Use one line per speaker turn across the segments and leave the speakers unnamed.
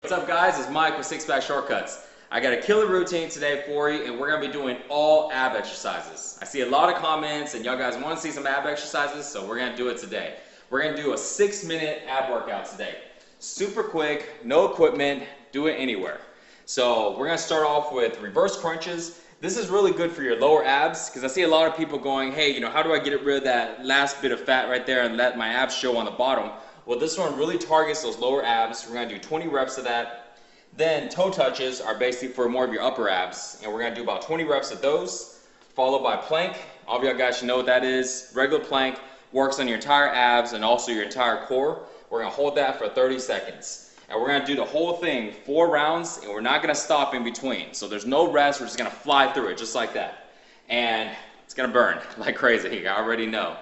What's up guys, it's Mike with Six Pack Shortcuts. I got a killer routine today for you and we're going to be doing all ab exercises. I see a lot of comments and y'all guys want to see some ab exercises, so we're going to do it today. We're going to do a 6-minute ab workout today. Super quick, no equipment, do it anywhere. So we're going to start off with reverse crunches. This is really good for your lower abs because I see a lot of people going, hey, you know, how do I get rid of that last bit of fat right there and let my abs show on the bottom? Well, this one really targets those lower abs. We're going to do 20 reps of that. Then toe touches are basically for more of your upper abs, and we're going to do about 20 reps of those, followed by plank. All of y'all guys should know what that is. Regular plank works on your entire abs and also your entire core. We're going to hold that for 30 seconds. And we're going to do the whole thing 4 rounds, and we're not going to stop in between. So there's no rest. We're just going to fly through it just like that. And it's going to burn like crazy. I already know.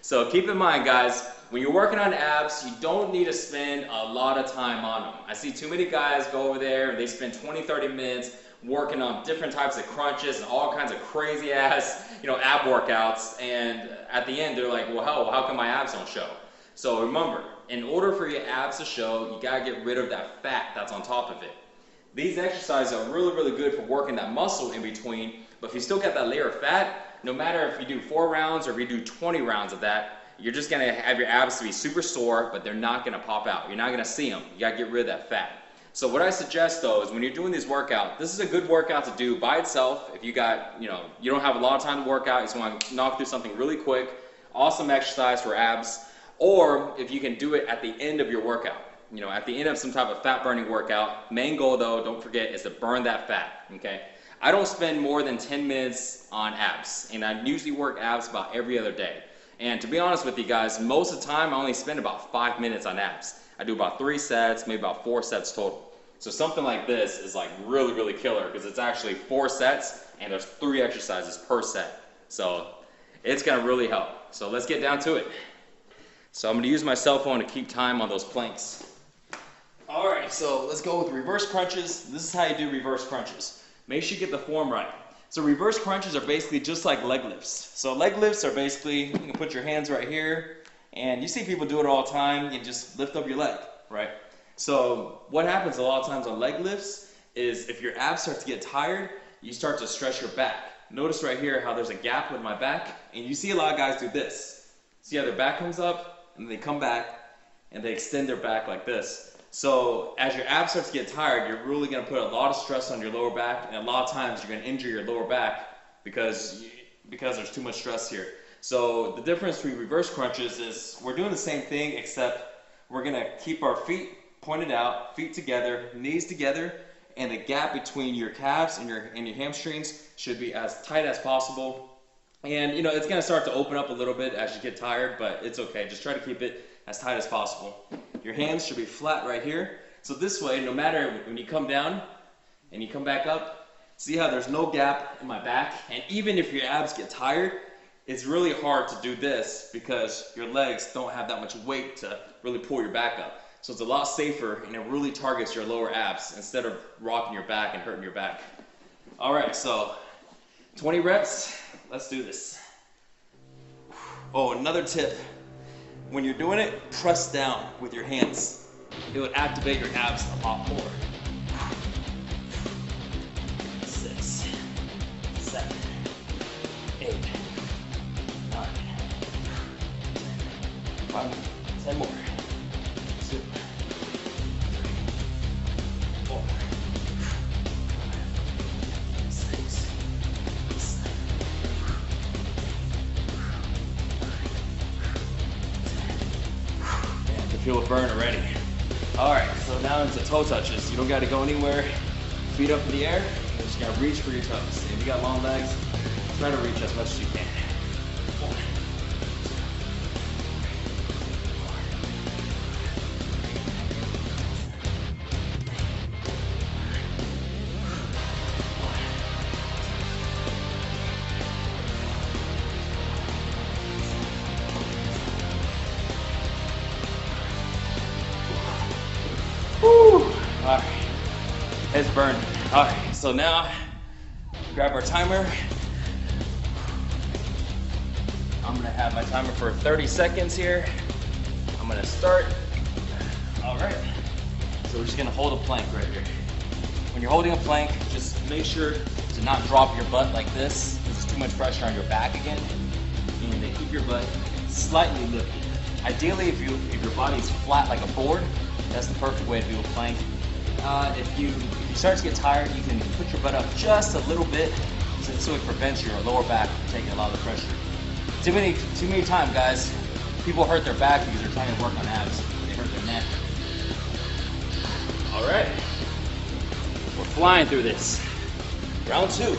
So keep in mind, guys, when you're working on abs, you don't need to spend a lot of time on them. I see too many guys go over there and they spend 20-30 minutes working on different types of crunches and all kinds of crazy ass, ab workouts, and at the end they're like, well, how come my abs don't show? So remember, in order for your abs to show, you gotta get rid of that fat that's on top of it. These exercises are really, really good for working that muscle in between, but if you still got that layer of fat, no matter if you do 4 rounds or if you do 20 rounds of that, you're just going to have your abs to be super sore, but they're not going to pop out. You're not going to see them. You got to get rid of that fat. So what I suggest though is when you're doing this workout, this is a good workout to do by itself. If you got, you don't have a lot of time to work out, you just want to knock through something really quick, awesome exercise for abs, or if you can do it at the end of your workout. At the end of some type of fat burning workout. Main goal though, don't forget, is to burn that fat, okay? I don't spend more than 10 minutes on abs, and I usually work abs about every other day. And to be honest with you guys, most of the time I only spend about 5 minutes on abs. I do about 3 sets, maybe about 4 sets total. So something like this is like really, really killer because it's actually 4 sets and there's 3 exercises per set. So it's gonna really help. So let's get down to it. So I'm gonna use my cell phone to keep time on those planks. All right, so let's go with reverse crunches. This is how you do reverse crunches. Make sure you get the form right. So reverse crunches are basically just like leg lifts. So leg lifts are basically, you can put your hands right here, and you see people do it all the time. You just lift up your leg, right? So what happens a lot of times on leg lifts is if your abs start to get tired, you start to stretch your back. Notice right here how there's a gap with my back, and you see a lot of guys do this. See how their back comes up, and they come back, and they extend their back like this. So as your abs start to get tired, you're really going to put a lot of stress on your lower back, and a lot of times you're going to injure your lower back because there's too much stress here. So the difference between reverse crunches is we're doing the same thing, except we're going to keep our feet pointed out, feet together, knees together, and the gap between your calves and your hamstrings should be as tight as possible. And it's going to start to open up a little bit as you get tired, but it's okay. Just try to keep it as tight as possible. Your hands should be flat right here. So this way, no matter when you come down and you come back up, see how there's no gap in my back? And even if your abs get tired, it's really hard to do this because your legs don't have that much weight to really pull your back up. So it's a lot safer, and it really targets your lower abs instead of rocking your back and hurting your back. All right, so 20 reps. Let's do this. Oh, another tip. When you're doing it, press down with your hands. It would activate your abs a lot more. 6, 7, 8, 9, 5, 10 more. 2, 3, 4, 6, 7. Feel it burn already. All right, so now into toe touches. You don't got to go anywhere. Feet up in the air. You just got to reach for your toes. If you got long legs, try to reach as much as you can. 1, 2, 3, 4. All right, it's burning. All right, so now grab our timer. I'm gonna have my timer for 30 seconds here. I'm gonna start. All right, So we're just gonna hold a plank right here. When you're holding a plank, just make sure to not drop your butt like this. There's too much pressure on your back again. And then keep your butt slightly lifted. Ideally, if your body's flat like a board, that's the perfect way to do a plank. If you start to get tired, you can put your butt up just a little bit, so it prevents your lower back from taking a lot of the pressure. Too many times, guys, people hurt their back because they're trying to work on abs. They hurt their neck. All right, we're flying through this. Round 2.